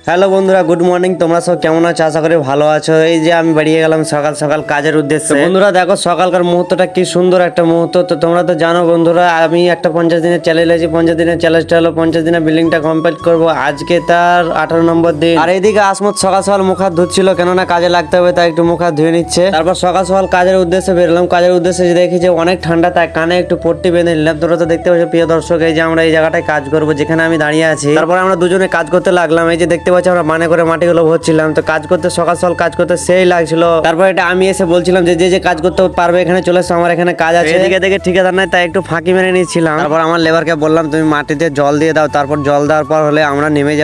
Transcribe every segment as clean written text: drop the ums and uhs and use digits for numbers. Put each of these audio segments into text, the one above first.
Hello বন্ধুরা, good morning. তোমরা সব কেমন আছো? আশা করি ভালো আছো। এই যে আমি বেরিয়ে গেলাম সকাল সকাল কাজের উদ্দেশ্যে। বন্ধুরা দেখো সকালকার মুহূর্তটা কি সুন্দর একটা মুহূর্ত। তো তোমরা তো জানো বন্ধুরা, আমি একটা 50 দিনের চ্যালেঞ্জ আছি। 50 দিনের চ্যালেঞ্জটা হলো 50 দিনের বিল্ডিংটা কমপ্লিট করবো। আজকে তার 18 নম্বর দিন। আর এইদিকে আসমত সকাল সকাল মুখ হাত ধুচ্ছিল, কেননা কাজে লাগতে হবে, তাই একটু মুখ হাত ধুয়ে নিচ্ছে। তারপর সকাল সকাল কাজের উদ্দেশ্যে বেরোলাম। কাজের উদ্দেশ্যে দেখি যে অনেক ঠান্ডা, তাই কানে একটু পট্টি বেঁধে নিলাম। তোমরা তো দেখতে পাচ্ছ প্রিয় দর্শক, এই যে আমরা এই জায়গাটায় কাজ করবো যেখানে আমি দাঁড়িয়ে আছি। তারপর আমরা দুজনে কাজ করতে লাগলাম। এই যে দেখতে পাচ্ছি আমরা মানে করে মাটিগুলো ভরছিলাম। তো কাজ করতে সকাল সকাল কাজ করতে সেই লাগছিল। তারপর এটা আমি এসে বলছিলাম যে যে কাজ করতে পারবে এখানে চলে এসো, আমার এখানে কাজ আছে। এদিকে দেখে ঠিকাদার নাই, তাই একটু ফাঁকি মেরে নিচ্ছিলাম। তারপর আমার লেবারকে বললাম তুমি মাটিতে জল দিয়ে দাও। তারপর জল দেওয়ার পর হলে আমরা নেমে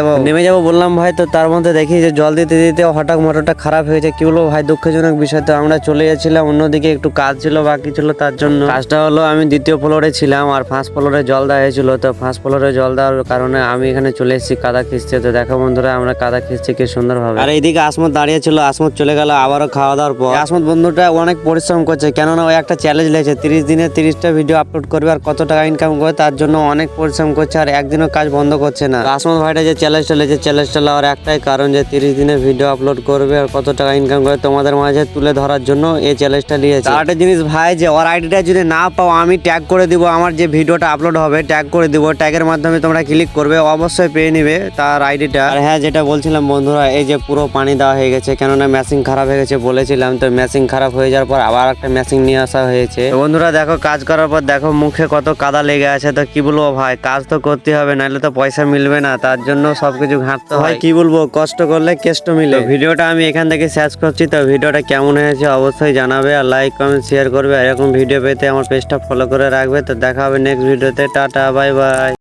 যাবো বললাম ভাই। তো তার মধ্যে দেখি যে জল দিতে দিতে হঠাৎ মোটরটা খারাপ হয়েছে। কি বলবো ভাই, দুঃখজনক বিষয়। তো আমরা চলে যাচ্ছিলাম অন্যদিকে, একটু কাজ ছিল বাকি ছিল, তার জন্য কাজটা হলো আমি দ্বিতীয় ফ্লোরে ছিলাম আর ফার্স্ট ফ্লোরে জল দেওয়া হয়েছিল। তো ফার্স্ট ফ্লোরে জল দেওয়ার কারণে আমি এখানে চলে এসেছি কাদা খিঁচতে। তো দেখো বন্ধুরা, আমরা কাদা খিঁচছি কি সুন্দর ভাবে। আর এইদিকে আসমত দাঁড়িয়ে ছিল, আসমত চলে গেল আবারও খাওয়া দাওয়ার পর। আসমত বন্ধুটা অনেক পরিশ্রম করছে, কেননা ওই একটা চ্যালেঞ্জ লেগেছে 30 দিনে 30টা ভিডিও আপলোড করবে আর কত টাকা ইনকাম করবে, তার জন্য অনেক পরিশ্রম করছে আর একদিনও কাজ বন্ধ করছে না। আসমত ভাইটা যে চ্যালেঞ্জটা লেগেছে, চ্যালেঞ্জটা লওয়ার একটাই কারণ যে 30 দিনে ভিডিও আপলোড করবে আর কত টাকা ইনকাম করে তোমাদের মাঝে তুলে ধরার জন্য এই চ্যালেঞ্জটা নিয়েছে। আর একটা জিনিস ভাই, যে ওর আইডিটা যদি না পাও আমি ট্যাগ করে দিব, আমার যে ভিডিওটা আপলোড হবে ট্যাগ করে দিব। ট্যাগের মাধ্যমে তোমরা ক্লিক করবে, অবশ্যই পেয়ে নিবে তার আইডিটা। আর হ্যাঁ, যেটা বলছিলাম বন্ধুরা, এই যে পুরো পানি দেওয়া হয়ে গেছে, কেননা মেশিন খারাপ হয়ে গেছে বলেছিলাম। তো মেশিন খারাপ হয়ে যাওয়ার পর আবার একটা মেশিন নিয়ে আসা হয়েছে। তো বন্ধুরা দেখো, কাজ করার পর দেখো মুখে কত কাদা লেগে আছে। তো কি বলবো ভাই, কাজ তো করতে হবে, নাহলে তো পয়সা মিলবে না, তার জন্য সবকিছু ঘাঁটতে হয়। কি বলবো, কষ্ট করলে কেষ্ট মিলে। ভিডিওটা আমি এখান থেকে শেষ করছি। তো ভিডিওটা কেমন হয়েছে অবশ্যই জানাবে, আর লাইক কমেন্ট শেয়ার করবে। এরকম ভিডিও পেতে আমার পেজটা ফলো করে রাখবে। তো দেখা হবে নেক্সট ভিডিওতে। Tata, bye bye.